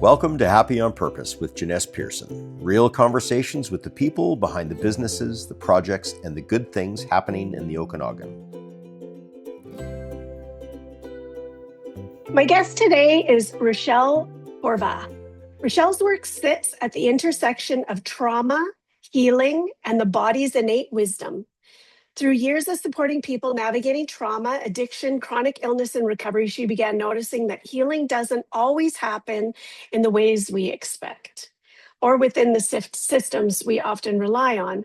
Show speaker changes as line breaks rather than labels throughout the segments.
Welcome to Happy on Purpose with Janess Pearson. Real conversations with the people behind the businesses, the projects, and the good things happening in the Okanagan.
My guest today is Rachelle Horvath. Rachelle's work sits at the intersection of trauma, healing, and the body's innate wisdom. Through years of supporting people navigating trauma, addiction, chronic illness, and recovery, she began noticing that healing doesn't always happen in the ways we expect or within the systems we often rely on.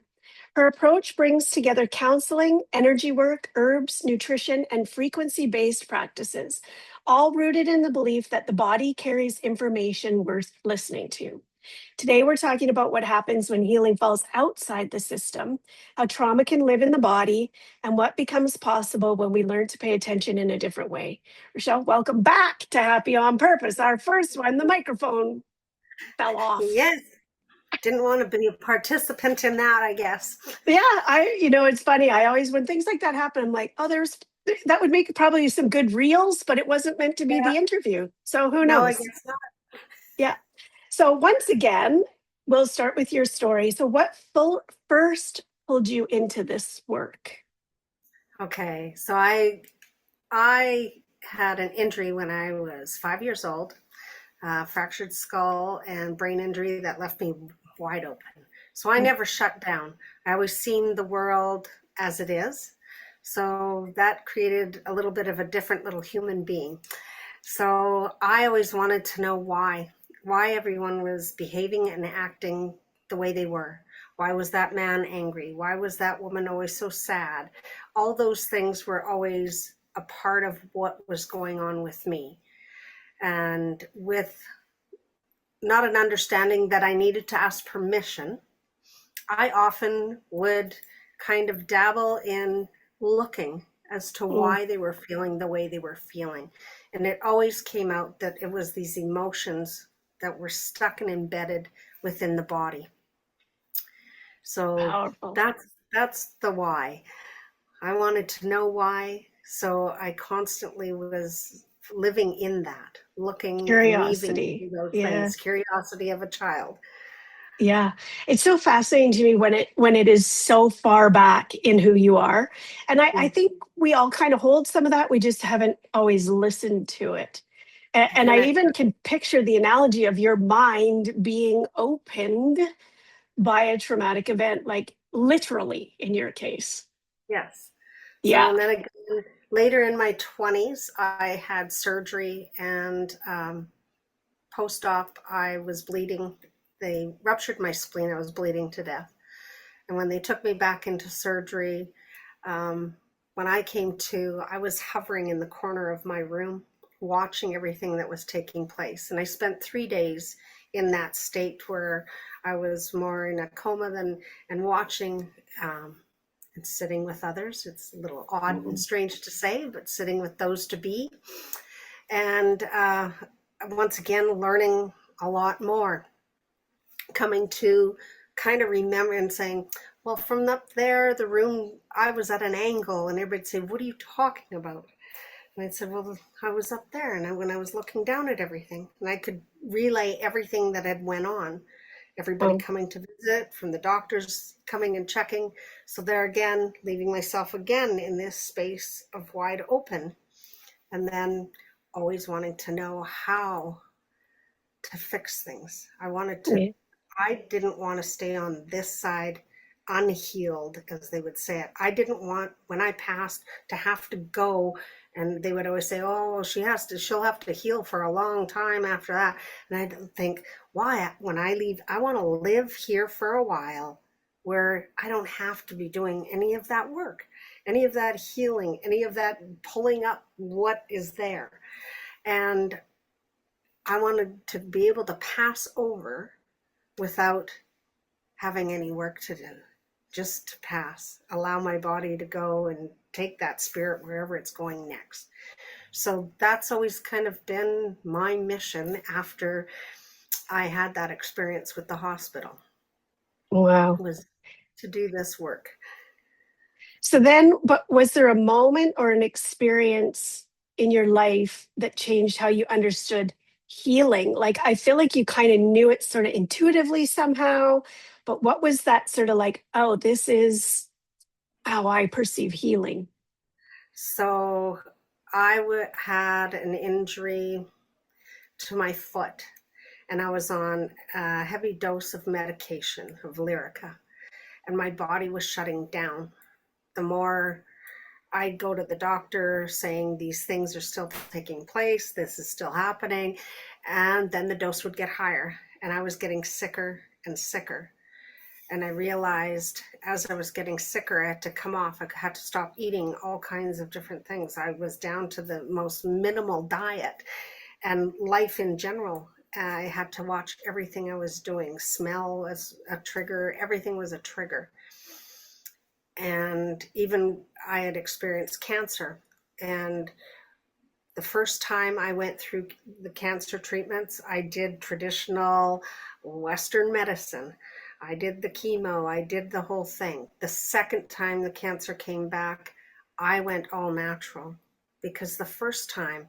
Her approach brings together counseling, energy work, herbs, nutrition, and frequency-based practices, all rooted in the belief that the body carries information worth listening to. Today, we're talking about what happens when healing falls outside the system, how trauma can live in the body, and what becomes possible when we learn to pay attention in a different way. Rachelle, welcome back to Happy on Purpose. Our first one, the microphone fell off.
Yes. Didn't want to be a participant in that, I guess.
Yeah, it's funny. I always, when things like that happen, I'm like, oh, that would make probably some good reels, but it wasn't meant to be the interview. So who knows?
No, I guess not.
Yeah. So once again, we'll start with your story. So what first pulled you into this work?
Okay, so I had an injury when I was 5 years old, fractured skull and brain injury that left me wide open. So I never shut down. I always seen the world as it is. So that created a little bit of a different little human being. So I always wanted to know why everyone was behaving and acting the way they were. Why was that man angry? Why was that woman always so sad? All those things were always a part of what was going on with me. And with not an understanding that I needed to ask permission, I often would kind of dabble in looking as to why they were feeling the way they were feeling. And it always came out that it was these emotions that were stuck and embedded within the body. So
Powerful.
that's the why. I wanted to know why, so I constantly was living in that, looking,
Curiosity.
those things, curiosity of a child.
Yeah, it's so fascinating to me when it is so far back in who you are, and I think we all kind of hold some of that. We just haven't always listened to it. And I even can picture the analogy of your mind being opened by a traumatic event, like literally in your case.
Yes.
Yeah.
So, and then again, later in my 20s, I had surgery, and post-op, I was bleeding. They ruptured my spleen. I was bleeding to death. And when they took me back into surgery, when I came to, I was hovering in the corner of my room, watching everything that was taking place. And I spent 3 days in that state where I was more in a coma and watching and sitting with others. It's a little odd and strange to say, but sitting with those to be. And once again, learning a lot more, coming to kind of remember and saying, well, from up there, the room, I was at an angle, and everybody'd say, what are you talking about? And I said, well, I was up there, and when I was looking down at everything, and I could relay everything that had went on, everybody coming to visit, from the doctors coming and checking. So there again, leaving myself again in this space of wide open, and then always wanting to know how to fix things. I didn't want to stay on this side unhealed, as they would say it. I didn't want, when I passed, to have to go, and they would always say, oh, she'll have to heal for a long time after that. And I didn't think, why? When I leave, I want to live here for a while where I don't have to be doing any of that work, any of that healing, any of that pulling up what is there. And I wanted to be able to pass over without having any work to do, just to pass, allow my body to go and take that spirit wherever it's going next. So that's always kind of been my mission after I had that experience with the hospital.
Wow.
Was to do this work.
So then, but was there a moment or an experience in your life that changed how you understood healing? Like, I feel like you kind of knew it sort of intuitively somehow, but what was that sort of like, oh, this is how I perceive healing?
So had an injury to my foot, and I was on a heavy dose of medication, of Lyrica, and my body was shutting down. The more I'd go to the doctor saying these things are still taking place, this is still happening, and then the dose would get higher, and I was getting sicker and sicker. And I realized as I was getting sicker, I had to come off. I had to stop eating all kinds of different things. I was down to the most minimal diet and life in general. I had to watch everything I was doing. Smell as a trigger, everything was a trigger. And even I had experienced cancer. And the first time I went through the cancer treatments, I did traditional Western medicine. I did the chemo, I did the whole thing. The second time the cancer came back, I went all natural, because the first time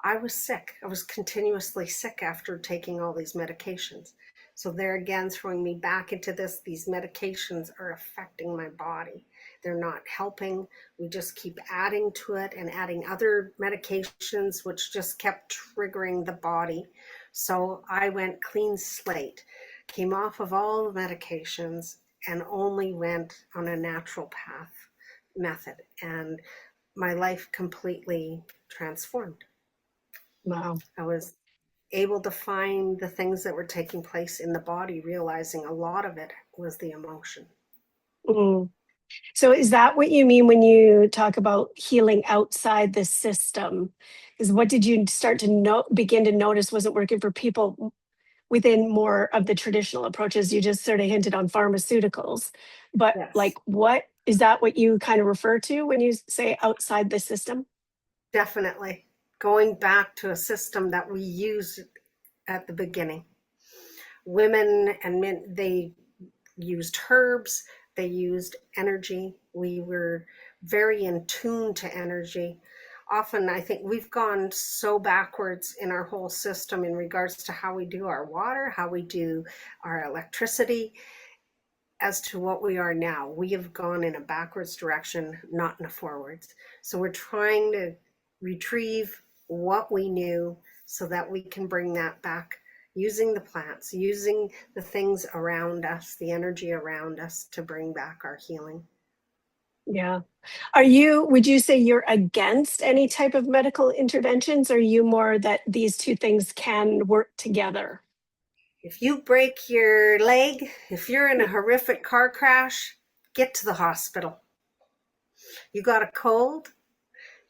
I was sick. I was continuously sick after taking all these medications. So there again, throwing me back into this, these medications are affecting my body. They're not helping. We just keep adding to it and adding other medications, which just kept triggering the body. So I went clean slate, came off of all the medications, and only went on a natural path method. And my life completely transformed.
Wow.
I was able to find the things that were taking place in the body, realizing a lot of it was the emotion.
Mm. So is that what you mean when you talk about healing outside the system? Is what did you start to begin to notice wasn't working for people within more of the traditional approaches? You just sort of hinted on pharmaceuticals, but like,
Yes,
what is that what you kind of refer to when you say outside the system?
definitely. Going back to a system that we used at the beginning. Women and men, they used herbs, they used energy. We were very in tune to energy. Often, I think we've gone so backwards in our whole system in regards to how we do our water, how we do our electricity, as to what we are now. We have gone in a backwards direction, not in a forwards. So we're trying to retrieve what we knew so that we can bring that back using the plants, using the things around us, the energy around us to bring back our healing.
Yeah. Would you say you're against any type of medical interventions? Or are you more that these two things can work together?
If you break your leg, if you're in a horrific car crash, get to the hospital. You got a cold,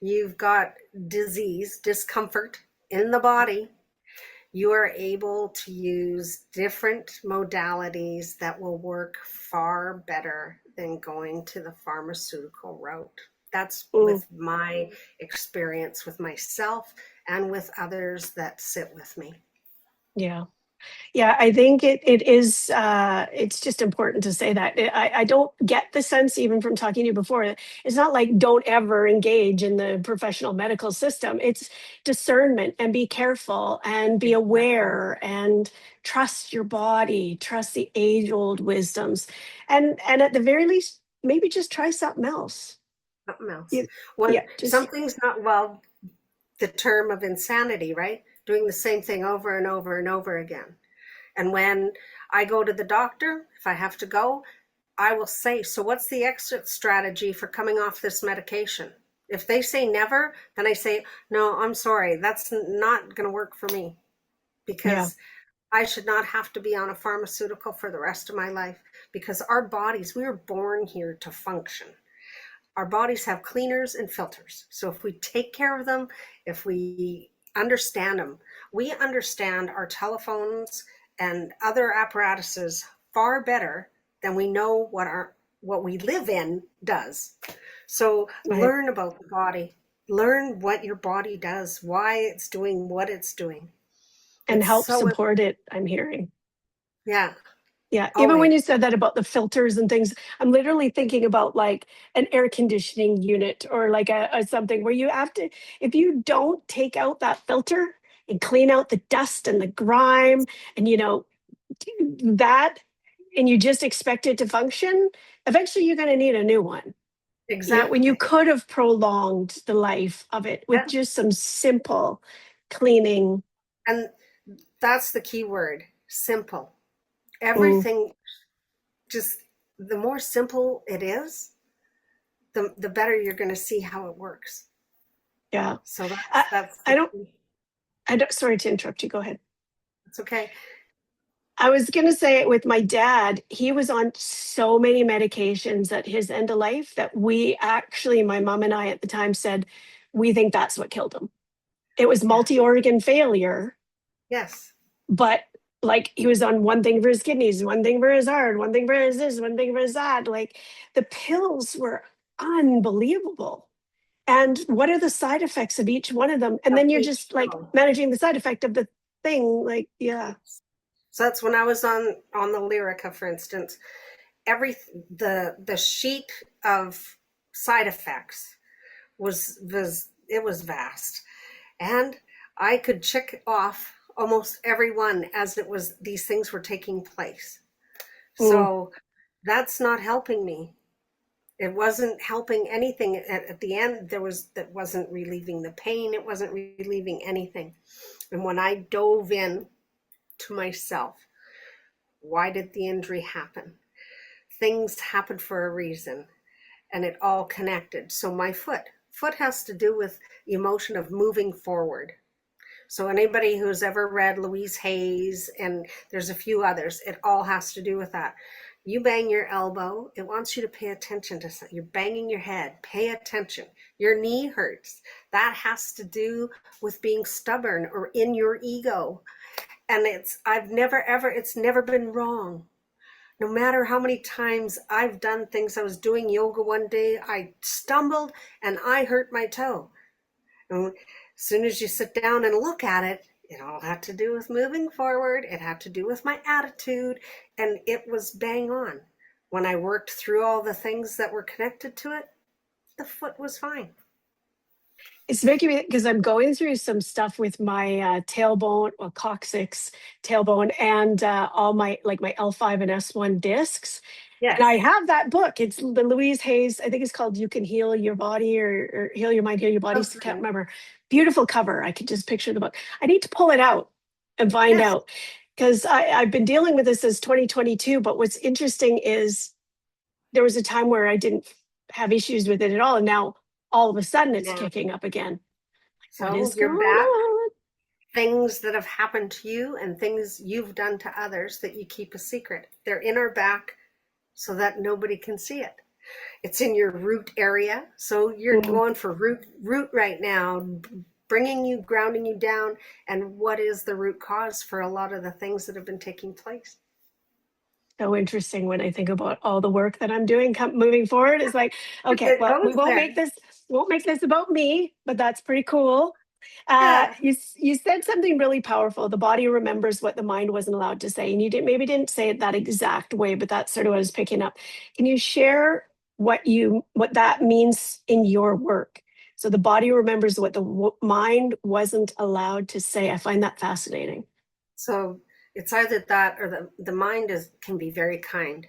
you've got disease, discomfort in the body, you are able to use different modalities that will work far better than going to the pharmaceutical route. That's
Mm,
with my experience with myself and with others that sit with me.
yeah. Yeah, I think it is it's just important to say that. I don't get the sense, even from talking to you before, it's not like don't ever engage in the professional medical system. It's discernment and be careful and be
Exactly.
aware and trust your body, trust the age-old wisdoms. And at the very least, maybe just try something else.
Something else.
Yeah,
When
yeah, just
something's not, well, the term of insanity, right? Doing the same thing over and over and over again. And when I go to the doctor, if I have to go, I will say, so what's the exit strategy for coming off this medication? If they say never, then I say, no, I'm sorry, that's not going to work for me,
yeah,
because I should not have to be on a pharmaceutical for the rest of my life, because our bodies, we were born here to function. Our bodies have cleaners and filters. So if we take care of them, if we understand them, we understand our telephones and other apparatuses far better than we know what we live in does. So
right.
learn about the body, learn what your body does, why it's doing what it's doing.
And
It's
help
so,
support it, I'm hearing.
yeah,
Yeah, even when
always.
you said that about the filters and things, I'm literally thinking about like an air conditioning unit or like a something where you have to, if you don't take out that filter, and clean out the dust and the grime and, that, and you just expect it to function, eventually you're going to need a new one. When you
Exactly.
could have prolonged the life of it with
Yeah.
just some simple cleaning.
And that's the key word, simple.
Mm,
Everything, just the more simple it is, the better you're going to see how it works.
yeah.
So
I,
that's
I
the
don't,
key.
sorry to interrupt you. Go ahead.
It's okay.
I was going to say with my dad, he was on so many medications at his end of life that we actually, my mom and I at the time said, we think that's what killed him. It was
Yeah.
multi-organ failure,
Yes.
but like he was on one thing for his kidneys, one thing for his heart, one thing for his this, one thing for his that. Like the pills were unbelievable. And what are the side effects of each one of them? And
Of
then you're
each
just like
pill.
managing the side effect of the thing. Like, yeah.
So that's when I was on the Lyrica, for instance. Every the sheet of side effects was it was vast, and I could check off almost every one as it was these things were taking place.
Mm,
So that's not helping me. It wasn't helping anything at the end. That wasn't relieving the pain. It wasn't relieving anything. And when I dove in to myself, why did the injury happen? Things happen for a reason, and it all connected. So my foot has to do with the emotion of moving forward. So anybody who's ever read Louise Hayes, and there's a few others, it all has to do with that. You bang your elbow, it wants you to pay attention to something. You're banging your head, pay attention. Your knee hurts. That has to do with being stubborn or in your ego. And it's never been wrong. No matter how many times I've done things. I was doing yoga one day, I stumbled and I hurt my toe. And as soon as you sit down and look at it, it all had to do with moving forward. It had to do with my attitude, and it was bang on. When I worked through all the things that were connected to it, the foot was fine.
it's making me, because I'm going through some stuff with my tailbone or coccyx tailbone and all my like my L5 and S1 discs. And I
Yes.
have that book. It's the Louise Hayes. I think it's called "You Can Heal Your Body" or "Heal Your Mind, Heal Your Body." Can't
Counseling.
remember. Beautiful cover. I could just picture the book. I need to pull it out and find
Yes.
out because I've been dealing with this since 2022. But what's interesting is there was a time where I didn't have issues with it at all, and now all of a sudden it's
Now,
kicking up again. What
so
is
you're
going
back.
on?
Things that have happened to you and things you've done to others that you keep a secret. They're in our back so that nobody can see it. It's in your root area. So you're
Mm,
going for root right now, bringing you, grounding you down. And what is the root cause for a lot of the things that have been taking place?
so interesting when I think about all the work that I'm doing moving forward. Is like, okay,
It
well, we
goes there.
won't make this about me, but that's pretty cool.
Yeah.
You said something really powerful. The body remembers what the mind wasn't allowed to say, and you didn't say it that exact way, but that's sort of what I was picking up. Can you share what that means in your work? So the body remembers what the mind wasn't allowed to say. I find that fascinating.
So it's either that or the mind can be very kind.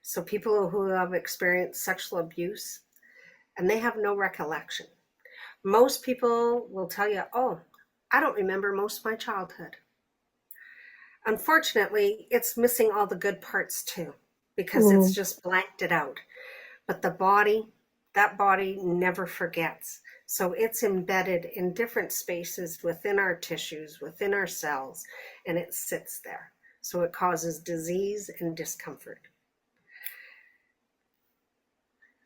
So people who have experienced sexual abuse and they have no recollection. Most people will tell you, oh, I don't remember most of my childhood. Unfortunately, it's missing all the good parts too, because it's
Mm,
just blanked it out. But that body never forgets. So it's embedded in different spaces within our tissues, within our cells, and it sits there. So it causes disease and discomfort.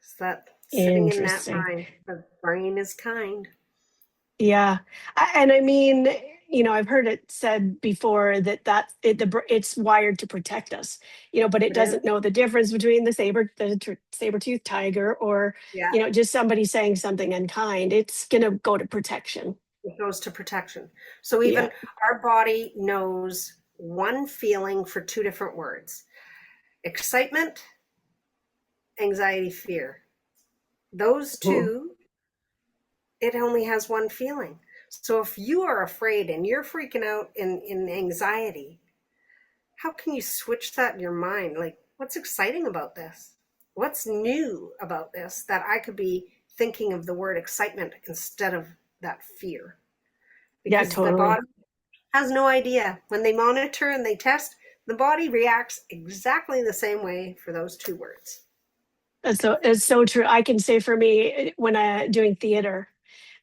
So that sitting in that
interesting.
mind, the brain is kind.
Yeah. And I mean, I've heard it said before it's wired to protect us, but it
It is.
doesn't know the difference between the saber-toothed tiger or,
Yeah.
just somebody saying something unkind. It's going to go to protection.
It goes to protection. So
Yeah.
even our body knows one feeling for two different words: excitement, anxiety, fear. Those
Mm.
two, it only has one feeling. So if you are afraid and you're freaking out in anxiety, how can you switch that in your mind? Like, what's exciting about this? What's new about this that I could be thinking of the word excitement instead of that fear?
Yeah,
Because the
totally.
body has no idea. When they monitor and they test, the body reacts exactly the same way for those two words.
It's so true. I can say for me, when I doing theater,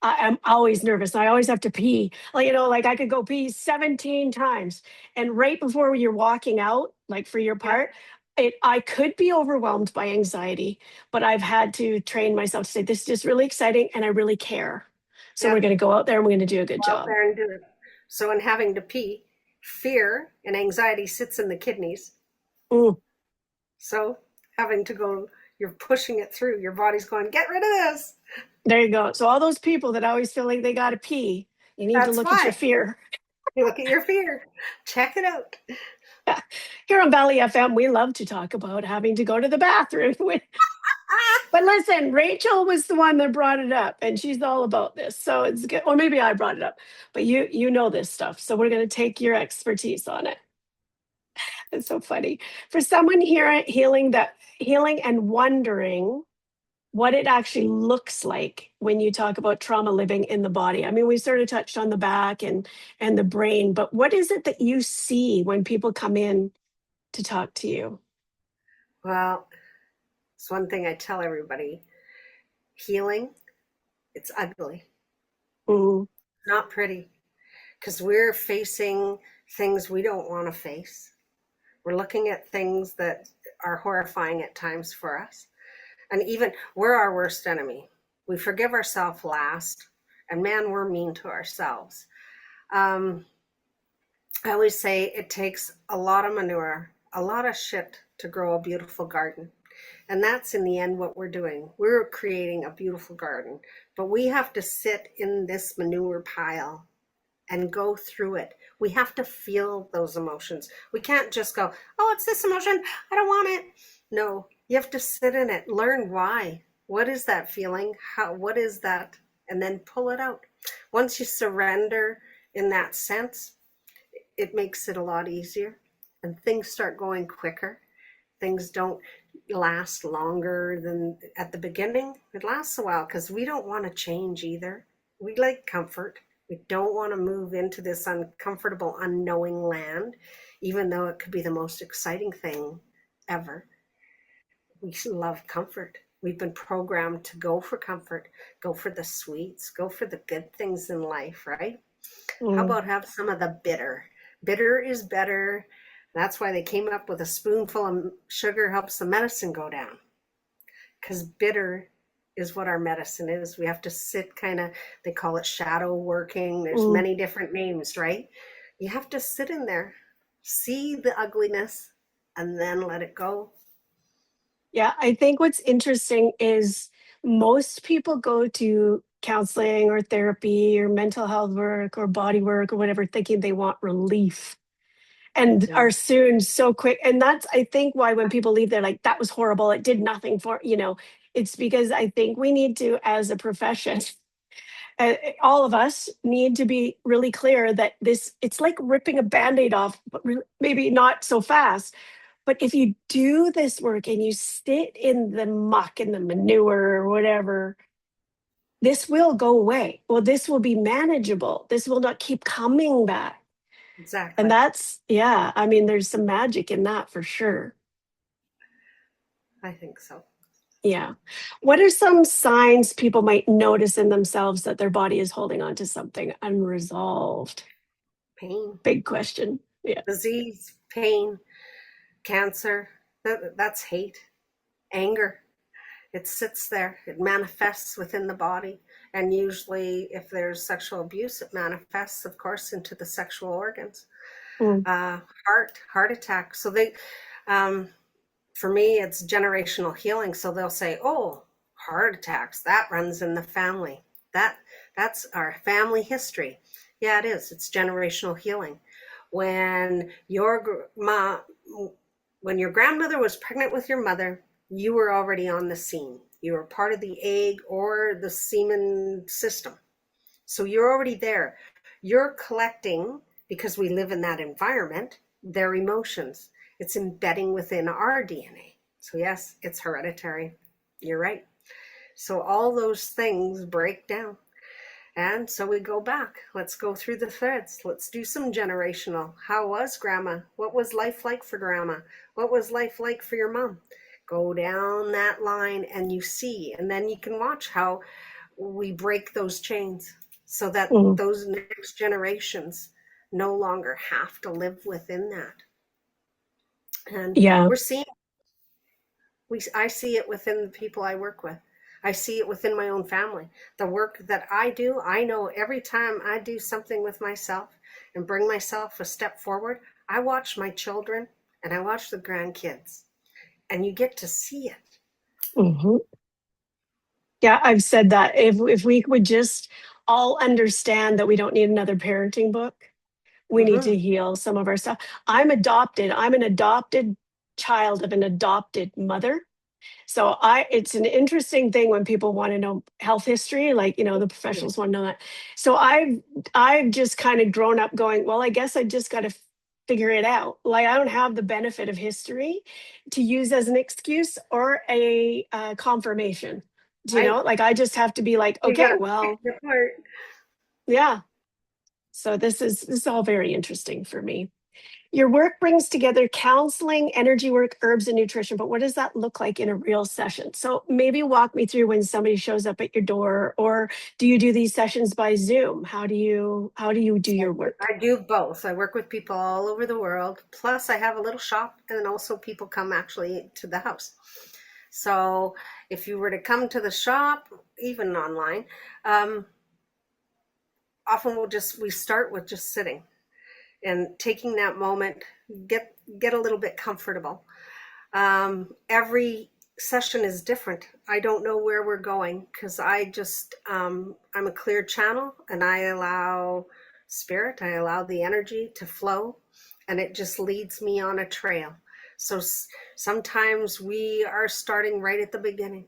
I'm always nervous. I always have to pee. Like, like I could go pee 17 times. And right before you're walking out, like for your
Yeah,
part, I could be overwhelmed by anxiety, but I've had to train myself to say, this is just really exciting and I really care. So
yeah.
we're going to go out there and we're going to do a good
Go out
job.
there and do it. So in having to pee, fear and anxiety sits in the kidneys.
Mm,
So having to go, you're pushing it through. Your body's going, get rid of this.
there you go. So all those people that always feel like they got to pee, you need to
That's
look at your
why.
fear.
You look at your fear. Check it out.
Here on Valley FM, we love to talk about having to go to the bathroom. But listen, Rachel was the one that brought it up, and she's all about this. So it's good. Or maybe I brought it up, but you know this stuff. So we're going to take your expertise on it. It's so funny for someone here healing and wondering what it actually looks like when you talk about trauma living in the body. I mean, we sort of touched on the back and the brain, but what is it that you see when people come in to talk to you?
Well, it's one thing I tell everybody. Healing, it's ugly,
Mm,
not pretty, because we're facing things we don't want to face. We're looking at things that are horrifying at times for us. And even we're our worst enemy. We forgive ourselves last, and man, we're mean to ourselves. Um, I always say it takes a lot of manure, a lot of shit to grow a beautiful garden. And that's in the end what we're doing. We're creating a beautiful garden, but we have to sit in this manure pile and go through it. We have to feel those emotions. We can't just go, oh, it's this emotion. I don't want it. No, you have to sit in it, learn why. What is that feeling? What is that? And then pull it out. Once you surrender in that sense, it makes it a lot easier and things start going quicker. Things don't last longer than at the beginning. It lasts a while because we don't want to change either. We like comfort. We don't want to move into this uncomfortable, unknowing land, even though it could be the most exciting thing ever. We love comfort. We've been programmed to go for comfort, go for the sweets, go for the good things in life, right? How
mm.
about have some of the bitter? Bitter is better. That's why they came up with a spoonful of sugar helps the medicine go down. Because bitter is what our medicine is. We have to sit kind of, they call it shadow working. There's
Mm.
many different names, right? You have to sit in there, see the ugliness, and then let it go.
Yeah, I think what's interesting is most people go to counseling or therapy or mental health work or body work or whatever thinking they want relief and are
No,
soon so quick. And that's, I think, why when people leave, they're like, that was horrible. It did nothing it's because I think we need to, as a profession, all of us need to be really clear that it's like ripping a band-aid off, but maybe not so fast. But if you do this work and you sit in the muck and the manure or whatever, this will go away. Well, this will be manageable. This will not keep coming back. And
exactly.
that's, yeah, I mean, there's some magic in that for sure.
I think so.
Yeah. What are some signs people might notice in themselves that their body is holding on to something unresolved?
Pain,
Big question. Yeah.
disease, pain, cancer. That's hate, anger. It sits there, it manifests within the body. And usually, if there's sexual abuse, it manifests, of course, into the sexual organs.
Mm,
Heart attack. So um, for me, it's generational healing. So they'll say, oh, heart attacks, that runs in the family. That's our family history. Yeah, it is. It's generational healing. When your when your grandmother was pregnant with your mother, you were already on the scene. You were part of the egg or the semen system. So you're already there. You're collecting, because we live in that environment, their emotions. It's embedding within our DNA. So yes, it's hereditary. You're right. So all those things break down. And so we go back. Let's go through the threads. Let's do some generational. How was grandma? What was life like for grandma? What was life like for your mom? Go down that line and you see, and then you can watch how we break those chains so that
Mm.
those next generations no longer have to live within that. And
Yeah.
we're seeing, I see it within the people I work with. I see it within my own family. The work that I do, I know every time I do something with myself and bring myself a step forward, I watch my children and I watch the grandkids, and you get to see it.
Hmm. Yeah, I've said that if we would just all understand that we don't need another parenting book, we need
Mm-hmm.
to heal some of our stuff. I'm adopted. I'm an adopted child of an adopted mother. So it's an interesting thing when people want to know health history, like, the
Yeah.
professionals want to know that. So I've just kind of grown up going, well, I guess I just got to figure it out. Like, I don't have the benefit of history to use as an excuse or a confirmation.
Right.
Like, I just have to be like,
You
okay,
got to pick
well,
your part.
yeah. So this is all very interesting for me. Your work brings together counseling, energy work, herbs, and nutrition, but what does that look like in a real session? So maybe walk me through when somebody shows up at your door, or do you do these sessions by Zoom? How do you do your work?
I do both. I work with people all over the world. Plus, I have a little shop, and also people come actually to the house. So, if you were to come to the shop, even online, um, often we start with just sitting and taking that moment, get a little bit comfortable. Every session is different. I don't know where we're going because I'm a clear channel, and I allow spirit, I allow the energy to flow, and it just leads me on a trail. So sometimes we are starting right at the beginning.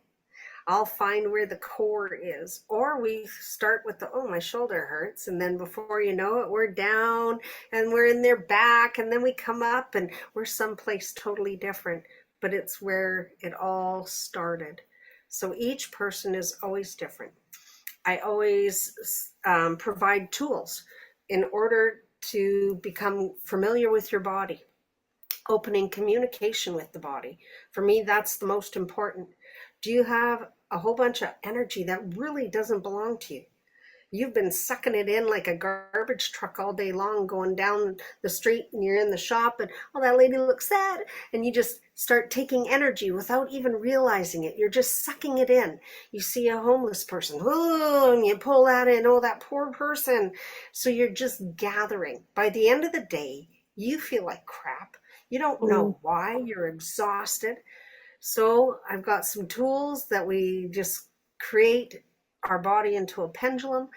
I'll find where the core is, or we start with oh, my shoulder hurts, and then before you know it, we're down and we're in their back, and then we come up and we're someplace totally different, but it's where it all started. So each person is always different. I always provide tools in order to become familiar with your body, opening communication with the body. For me, that's the most important. Do you have a whole bunch of energy that really doesn't belong to you? You've been sucking it in like a garbage truck all day long, going down the street, and you're in the shop, and oh, that lady looks sad, and you just start taking energy without even realizing it. You're just sucking it in. You see a homeless person, oh, and you pull that in, oh, that poor person. So you're just gathering. By the end of the day, you feel like crap. You don't
Mm.
know why. You're exhausted. So I've got some tools that we just create our body into a pendulum,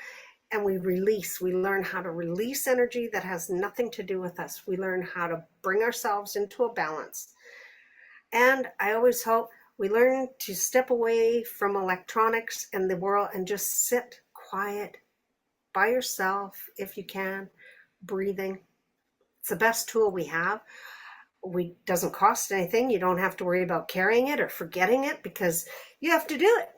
and we release. We learn how to release energy that has nothing to do with us. We learn how to bring ourselves into a balance. And I always hope we learn to step away from electronics and the world and just sit quiet by yourself if you can, breathing. It's the best tool we have. We doesn't cost anything. You don't have to worry about carrying it or forgetting it because you have to do it.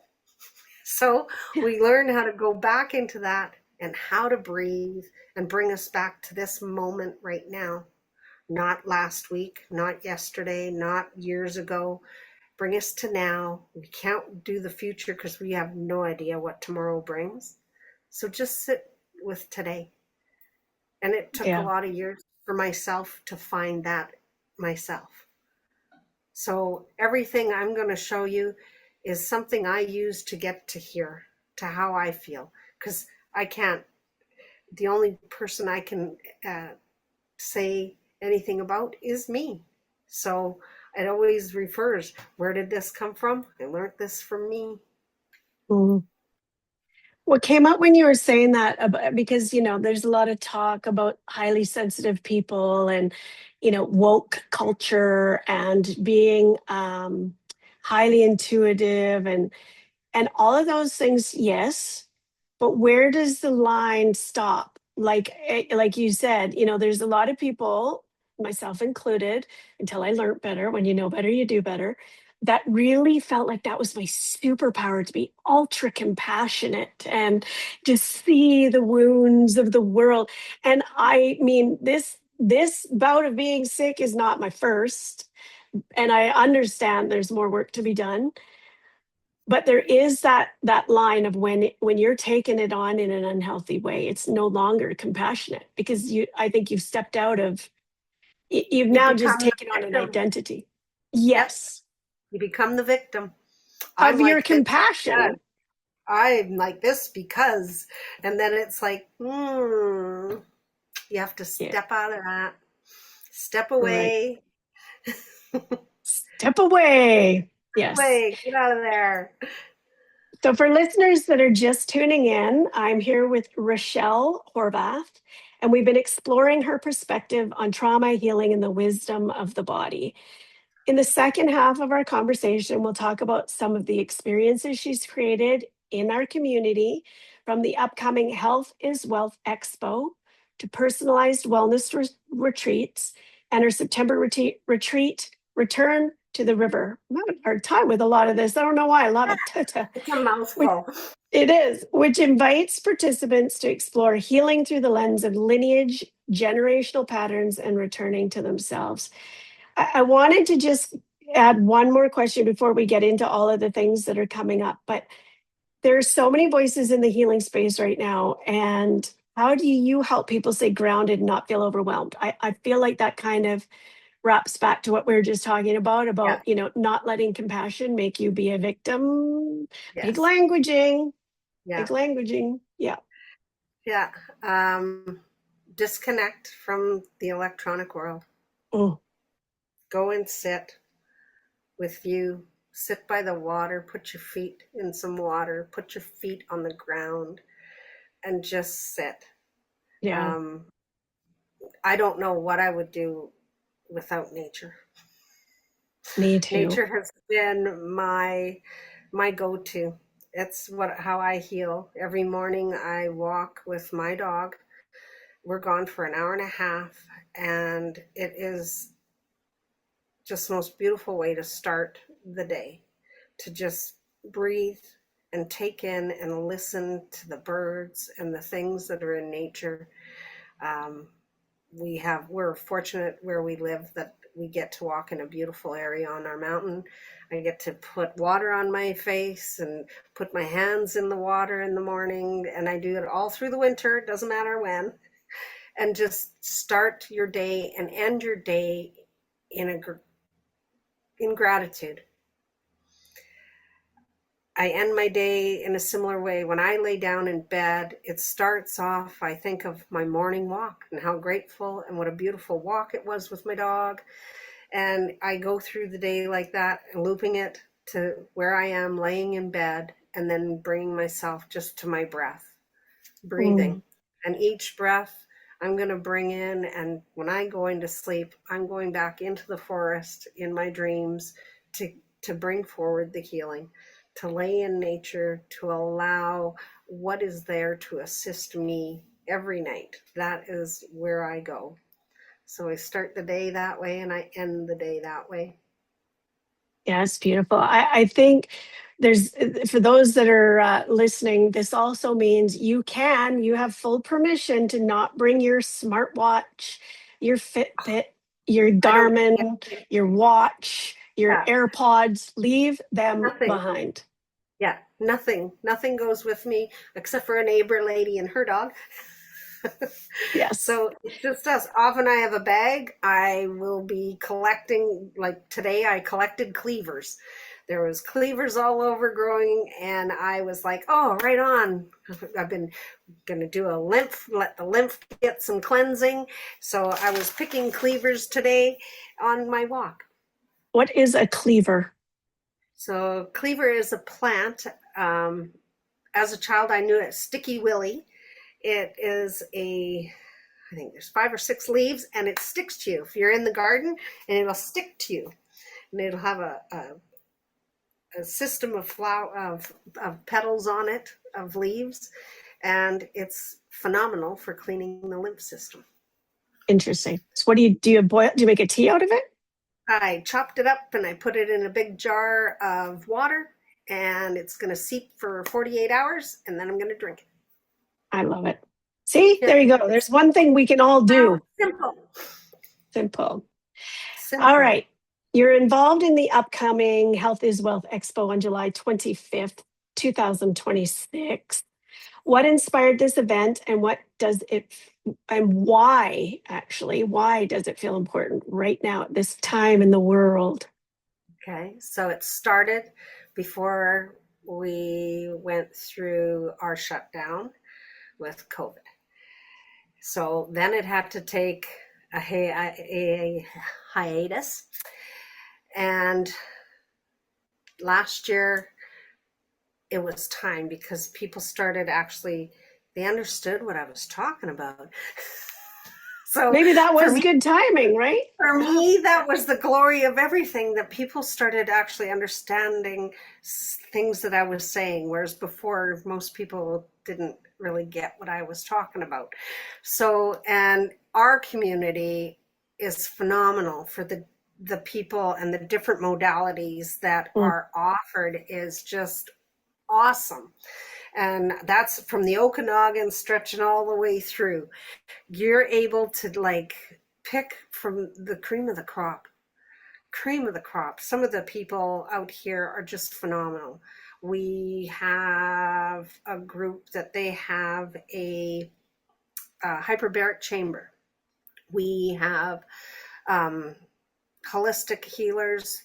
So we learn how to go back into that and how to breathe and bring us back to this moment right now. Not last week, not yesterday, not years ago. Bring us to now. We can't do the future because we have no idea what tomorrow brings. So just sit with today. And it took a
Yeah.
lot of years for myself to find that myself. So everything I'm going to show you is something I use to get to here, to how I feel. Because I can't, the only person I can say anything about is me. So it always refers, where did this come from? I learned this from me.
Mm. What came up when you were saying that about, because there's a lot of talk about highly sensitive people and woke culture and being highly intuitive and all of those things, yes. But where does the line stop? Like you said, there's a lot of people, myself included, until I learned better. When you know better, you do better. That really felt like that was my superpower, to be ultra compassionate and just see the wounds of the world. And I mean, this bout of being sick is not my first, and I understand there's more work to be done, but there is that line of when you're taking it on in an unhealthy way, it's no longer compassionate, because I think you've stepped out of, you've
You
now just
become the
taken on an
victim.
identity.
Yep.
Yes.
You become the victim. I'm
Of your
like this
compassion.
because I'm like this because, and then it's like, you have to
Yeah,
step out of that, step
right.
away,
Step away. Yes.
away, get out of there.
So, for listeners that are just tuning in, I'm here with Rachelle Horvath, and we've been exploring her perspective on trauma, healing, and the wisdom of the body. In the second half of our conversation, we'll talk about some of the experiences she's created in our community, from the upcoming Health is Wealth Expo to personalized wellness retreats, and her September retreat, Return to the River. I'm having a hard time with a lot of this. I don't know why. A lot of
It's a
which
mouthful.
it is, which invites participants to explore healing through the lens of lineage, generational patterns, and returning to themselves. I wanted to just add one more question before we get into all of the things that are coming up. But there are so many voices in the healing space right now. And how do you help people stay grounded and not feel overwhelmed? I feel like that kind of wraps back to what we were just talking
Yeah.
about, not letting compassion make you be a victim. Big
Yes.
languaging,
Yeah.
big languaging. Yeah.
Yeah. Disconnect from the electronic world.
Mm,
Go and sit with you. Sit by the water, put your feet in some water, put your feet on the ground, and just sit.
yeah.
Um, I don't know what I would do without nature.
Me too.
Nature has been my go-to. It's how I heal. Every morning I walk with my dog. We're gone for an hour and a half, and it is just the most beautiful way to start the day, to just breathe and take in and listen to the birds and the things that are in nature. Um, we're fortunate where we live that we get to walk in a beautiful area on our mountain. I get to put water on my face and put my hands in the water in the morning, and I do it all through the winter. It doesn't matter when. And just start your day and end your day in gratitude. I end my day in a similar way. When I lay down in bed, it starts off, I think of my morning walk and how grateful and what a beautiful walk it was with my dog. And I go through the day like that, looping it to where I am laying in bed, and then bringing myself just to my breath, breathing.
Mm,
And each breath I'm going to bring in. And when I'm going to sleep, I'm going back into the forest in my dreams to bring forward the healing, to lay in nature, to allow what is there to assist me every night. That is where I go. So I start the day that way and I end the day that way.
yeah, it's beautiful. I think there's, for those that are listening, this also means you have full permission to not bring your smartwatch, your Fitbit, your
I don't do
Garmin,
anything.
your watch, your
Yeah,
AirPods. Leave them
nothing.
behind.
Yeah, nothing goes with me except for a neighbor lady and her dog.
Yes.
So it's just us. Often I have a bag. I will be collecting, like today I collected cleavers. There was cleavers all over growing, and I was like, oh, right on. I've been going to do a lymph, let the lymph get some cleansing. So I was picking cleavers today on my walk.
What is a cleaver?
So cleaver is a plant. As a child, I knew it, Sticky Willy. It is I think there's 5 or 6 leaves, and it sticks to you. If you're in the garden, and it'll stick to you, and it'll have a system of petals on it, of leaves, and it's phenomenal for cleaning the lymph system.
Interesting. So what do you boil? Do you make a tea out of it?
I chopped it up and I put it in a big jar of water, and it's going to seep for 48 hours, and then I'm going to drink it.
I love it. See,
Yeah.
there you go. There's one thing we can all do.
Simple.
Simple.
Simple.
All right. You're involved in the upcoming Health is Wealth Expo on July 25th, 2026. What inspired this event, and why does it feel important right now at this time in the world?
Okay, so it started before we went through our shutdown with COVID. So then it had to take a hiatus. And last year it was time, because people started they understood what I was talking about. So
maybe that was good timing, right?
For me, that was the glory of everything, that people started actually understanding things that I was saying, whereas before most people didn't really get what I was talking about. So, and our community is phenomenal for the people, and the different modalities that are offered is just awesome. And that's from the Okanagan stretching all the way through. You're able to pick from the cream of the crop. Some of the people out here are just phenomenal. We have a group that they have a hyperbaric chamber. We have holistic healers,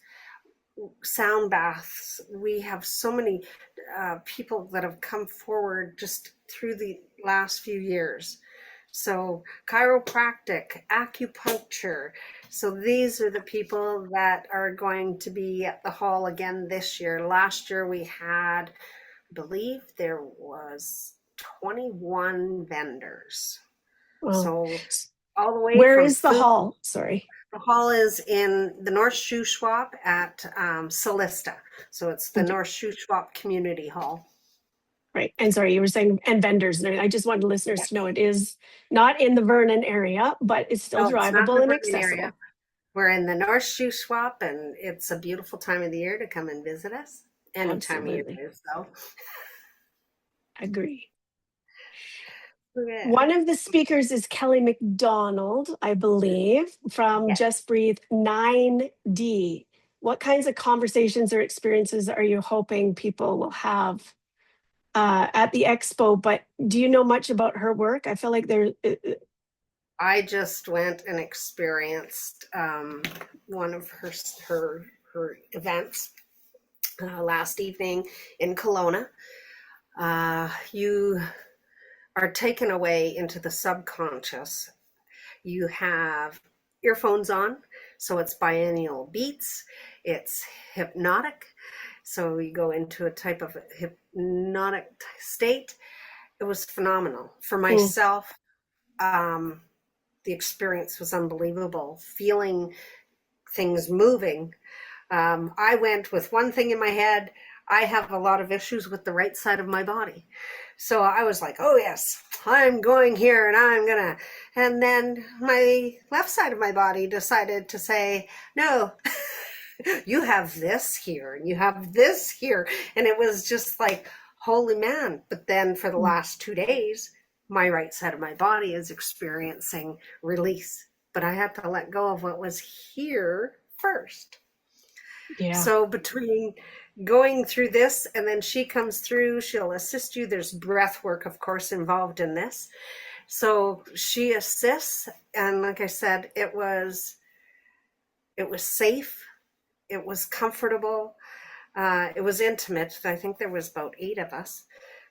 sound baths. We have so many people that have come forward just through the last few years. So chiropractic, acupuncture. So these are the people that are going to be at the hall again this year. Last year we had, I believe there was 21 vendors.
Wow.
So all the way
Where
from
is the hall? Sorry.
The hall is in the North Shuswap at Solista. So it's the North Shuswap Community Hall.
Right. And sorry, you were saying, and vendors. I just wanted listeners to know it is not in the Vernon area, but it's still drivable and accessible. Area.
We're in the North Shuswap, and it's a beautiful time of the year to come and visit us. Any time of year, so.
Agree. Yeah. One of the speakers is Kelly McDonald, I believe, from Just Breathe 9D. What kinds of conversations or experiences are you hoping people will have at the expo? But do you know much about her work? I feel like
I just went and experienced one of her events last evening in Kelowna. You are taken away into the subconscious. You have earphones on, so it's binaural beats. It's hypnotic, so you go into a type of hypnotic state. It was phenomenal. For myself, the experience was unbelievable. Feeling things moving. I went with one thing in my head. I have a lot of issues with the right side of my body. So I was like, oh yes, I'm going here and I'm gonna. And then my left side of my body decided to say, no, you have this here and you have this here. And it was just like, holy man. But then for the last 2 days, my right side of my body is experiencing release. But I had to let go of what was here first. Yeah. So between going through this and then she comes through, she'll assist you. There's breath work, of course, involved in this. So she assists. And like I said, it was safe. It was comfortable. It was intimate. I think there was about 8 of us.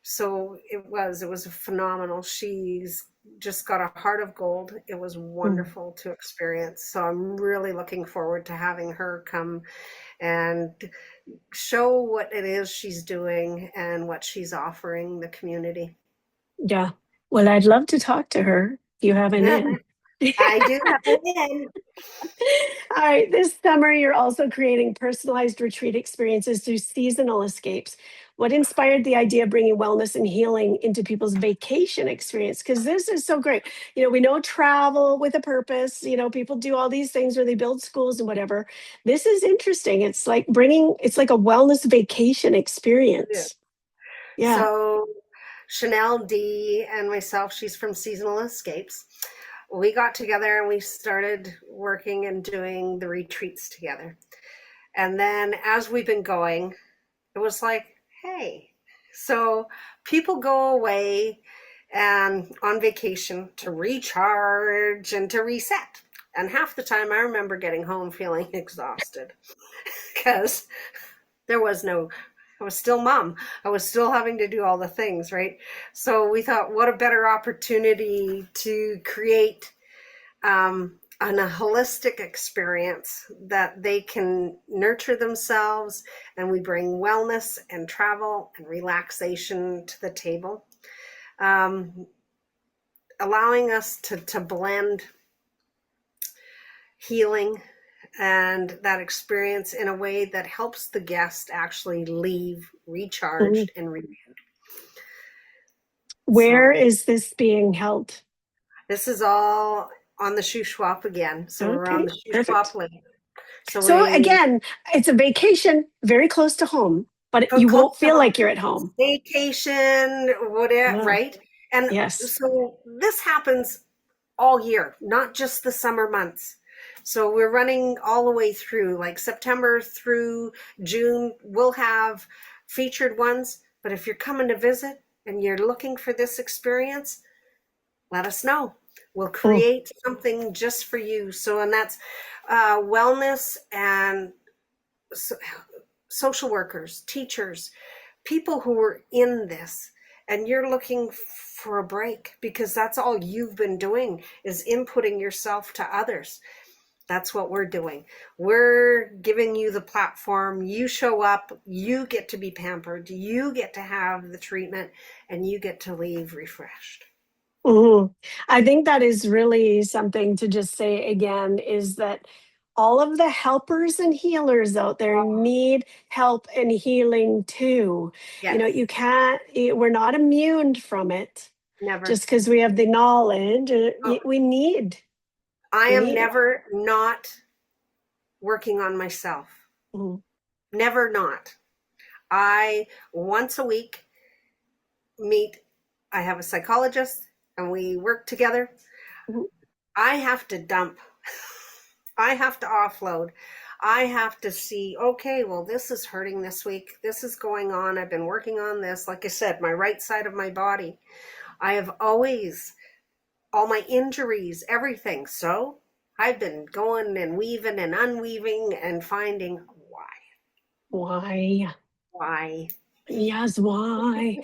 So it was phenomenal. She's just got a heart of gold. It was wonderful to experience. So I'm really looking forward to having her come and show what it is she's doing and what she's offering the community.
Yeah. Well, I'd love to talk to her if you have an in.
I do have a win.
All right, this summer you're also creating personalized retreat experiences through seasonal escapes. What inspired the idea of bringing wellness and healing into people's vacation experience? Because this is so great. We know travel with a purpose. People do all these things where they build schools and whatever. This is interesting. It's like a wellness vacation
Yeah.
experience. Yeah.
So Chanel D and myself, she's from Seasonal Escapes. We got together and we started working and doing the retreats together. And then as we've been going, it was like, hey, so people go away and on vacation to recharge and to reset. And half the time I remember getting home feeling exhausted because there was no, I was still mom. I was still having to do all the things, right? So we thought, what a better opportunity to create a holistic experience that they can nurture themselves, and we bring wellness and travel and relaxation to the table, allowing us to blend healing and that experience in a way that helps the guest actually leave recharged and renewed.
Where
So
is this being held?
this is all on the Shuswap again. So we're on
Okay,
the Shuswap
perfect.
Lake. So
So
we
again, it's a vacation very close to home, but
go
you
close
won't
to
feel
home,
like you're at home.
vacation, whatever,
Yeah.
right? And
Yes.
so this happens all year, not just the summer months. So we're running all the way through, like September through June. We'll have featured ones, but if you're coming to visit and you're looking for this experience, let us know. We'll
Mm.
create something just for you. So, and that's wellness and so, social workers, teachers, people who are in this, and you're looking for a break because that's all you've been doing is inputting yourself to others. That's what we're doing. We're giving you the platform. You show up, you get to be pampered, you get to have the treatment, and you get to leave refreshed.
Mhm. I think that is really something to just say again is that all of the helpers and healers out there need help and healing too.
Yes,
You can't, we're not immune from it
never.
just because we have the knowledge.
Oh,
We need,
I
we
am
need it.
never not working on myself.
Mhm.
Never not. I once a week meet, I have a psychologist and we work together.
Mhm.
I have to dump. I have to offload. I have to see, okay, well, this is hurting this week. This is going on. I've been working on this. Like I said, my right side of my body. I have always, all my injuries, everything. So I've been going and weaving and unweaving and finding why.
Why?
Why?
Yes, why?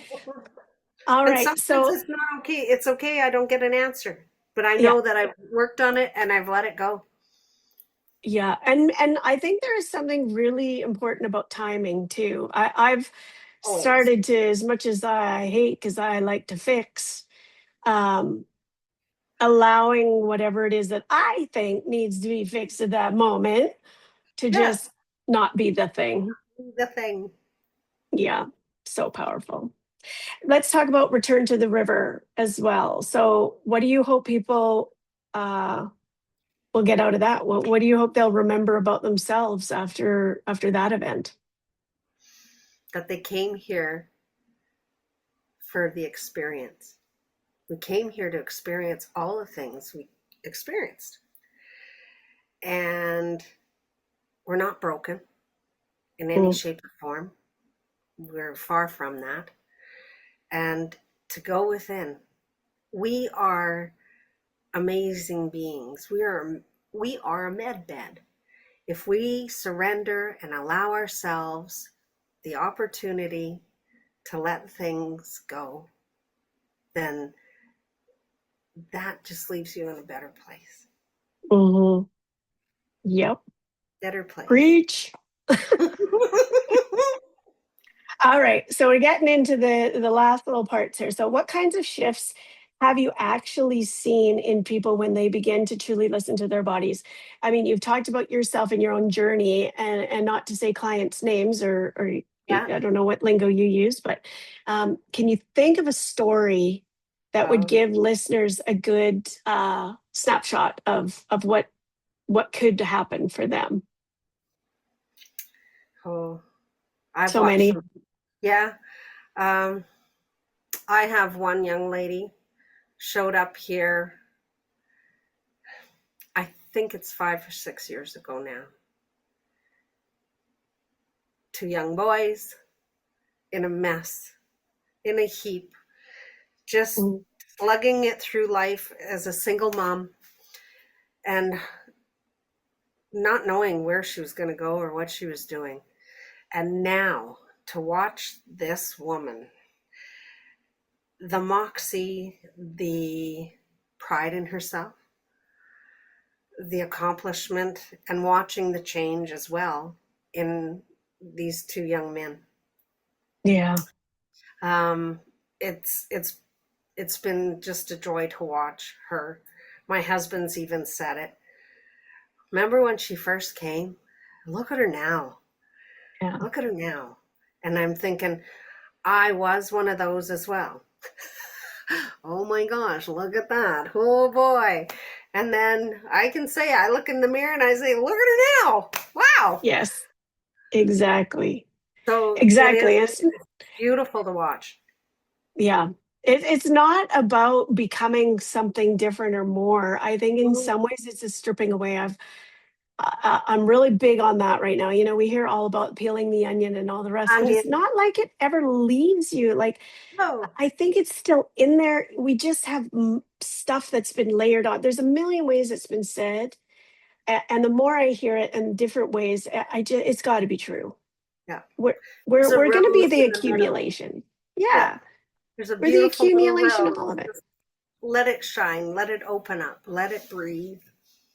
All
And
right.
sometimes
So,
it's not okay. It's okay. I don't get an answer, but I
yeah.
know that I've worked on it and I've let it go.
Yeah, and I think there is something really important about timing too. I've
Always.
started to, as much as I hate, because I like to fix, um, allowing whatever it is that I think needs to be fixed at that moment to
Yes.
just not be the thing.
The thing.
Yeah, so powerful. Let's talk about return to the river as well. So, what do you hope people uh, will get out of that? What do you hope they'll remember about themselves after that event?
That they came here for the experience. We came here to experience all the things we experienced. And we're not broken in any
Mm,
shape or form. We're far from that. And to go within, we are amazing beings. We are a med bed. If we surrender and allow ourselves the opportunity to let things go, then that just leaves you in a better place.
mhm. Yep.
Better place.
Preach. All right. So we're getting into the last little parts here. So what kinds of shifts have you actually seen in people when they begin to truly listen to their bodies? I mean, you've talked about yourself and your own journey, and not to say clients' names or
Yeah.
I don't know what lingo you use, but can you think of a story that would
Um,
give listeners a good snapshot of what could happen for them?
oh, I've
So
watched
many.
some. Yeah. Um, I have one young lady showed up here. I think it's 5 or 6 years ago now. Two young boys in a mess, in a heap, just
Mm,
slugging it through life as a single mom and not knowing where she was going to go or what she was doing. And now to watch this woman, the moxie, the pride in herself, the accomplishment, and watching the change as well in these two young men.
yeah.
Um, it's been just a joy to watch her. My husband's even said it. Remember when she first came? Look at her now.
Yeah.
Look at her now. And I'm thinking, I was one of those as well. Oh my gosh, look at that. Oh boy. And then I can say, I look in the mirror and I say, look at her now. Wow.
Yes. Exactly.
So it is
Exactly. It's
beautiful to watch.
Yeah. It's not about becoming something different or more. I think in
Mhm.
some ways it's a stripping away. I'm really big on that right now. You know, we hear all about peeling the onion and all the rest, but it's
Onion.
not like it ever leaves you. Like,
Oh,
I think it's still in there. We just have stuff that's been layered on. There's a million ways it's been said. And the more I hear it in different ways, I just, it's got to be true.
yeah.
We're,
There's a
we're going to be
rose
the
in the meadow.
accumulation.
Yeah.
Yeah.
There's a
We're the
beautiful little
accumulation of all
rose.
of it.
Just let it shine. Let it open up. Let it breathe.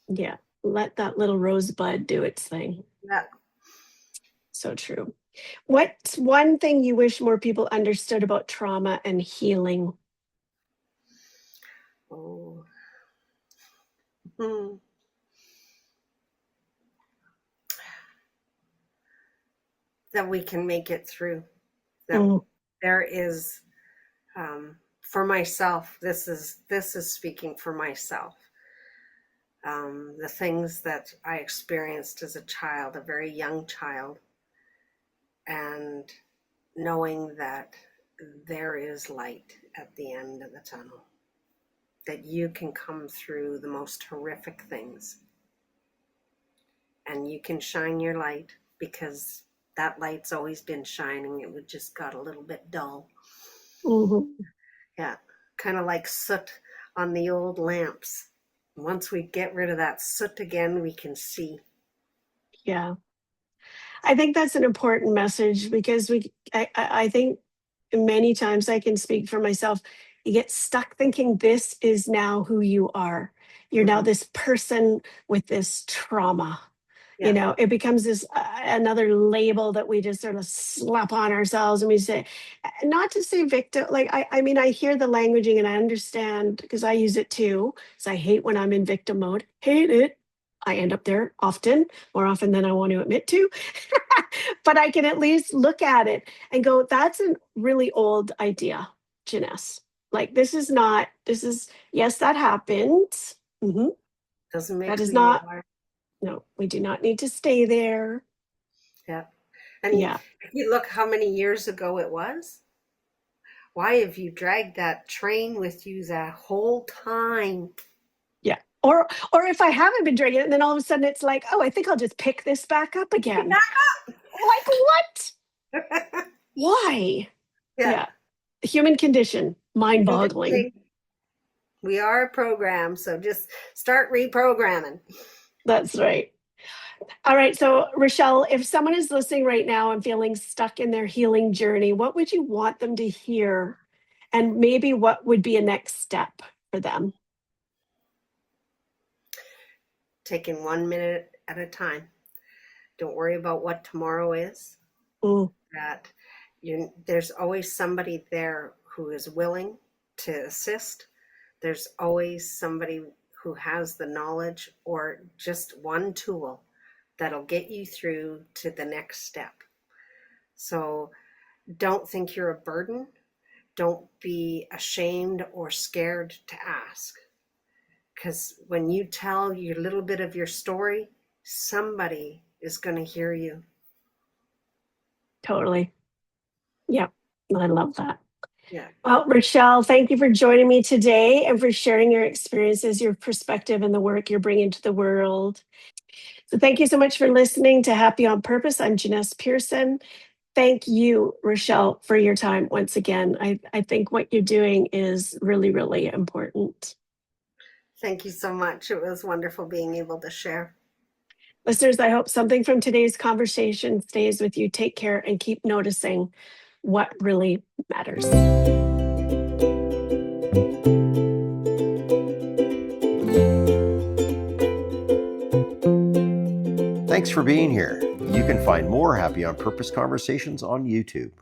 Yeah. Let that little rosebud do its thing.
Yeah.
So true. What's one thing you wish more people understood about trauma and healing?
Oh. Hmm. That we can make it through. That
Mm,
there is, for myself. This is speaking for myself. The things that I experienced as a child, a very young child, and knowing that there is light at the end of the tunnel, that you can come through the most horrific things and you can shine your light, because that light's always been shining. It would just got a little bit dull.
mhm.
Yeah, kind of like soot on the old lamps. Once we get rid of that soot again, we can see.
Yeah. I think that's an important message because I think many times I can speak for myself. You get stuck thinking this is now who you are. You're now
Hmm.
this person with this trauma. You
Yeah,
know, it becomes this another label that we just sort of slap on ourselves and we say, not to say victim, like, I mean, I hear the languaging and I understand because I use it too. So I hate when I'm in victim mode, hate it. I end up there often, more often than I want to admit to. But I can at least look at it and go, that's a really old idea, Janess. Like, this is, yes, that happened. Hmm.
doesn't make
That
who
is
you
not,
are.
no, we do not need to stay there.
Yeah, and
Yeah.
if you look how many years ago it was. Why have you dragged that train with you that whole time?
Yeah. Or if I haven't been drinking it, and then all of a sudden it's like, oh, I think I'll just pick this back up again. Like what? Why?
Yeah,
Yeah. Human condition, mind boggling.
conditioning. We are a program, so just start reprogramming.
That's right. All right. So, Rachelle, if someone is listening right now and feeling stuck in their healing journey, what would you want them to hear? And maybe what would be a next step for them?
Taking 1 minute at a time. Don't worry about what tomorrow is.
Mm,
That there's always somebody there who is willing to assist, There's always somebody who has the knowledge or just one tool that'll get you through to the next step. So don't think you're a burden. Don't be ashamed or scared to ask. Because when you tell your little bit of your story, somebody is going to hear you.
Totally. Yeah, I love that.
Yeah.
Well, Rachelle, thank you for joining me today and for sharing your experiences, your perspective, and the work you're bringing to the world. So thank you so much for listening to Happy on Purpose. I'm Janesse Pearson. Thank you, Rachelle, for your time once again. I think what you're doing is really, really important.
Thank you so much. It was wonderful being able to share.
Listeners, I hope something from today's conversation stays with you. Take care and keep noticing what really matters.
Thanks for being here. You can find more Happy on Purpose conversations on YouTube.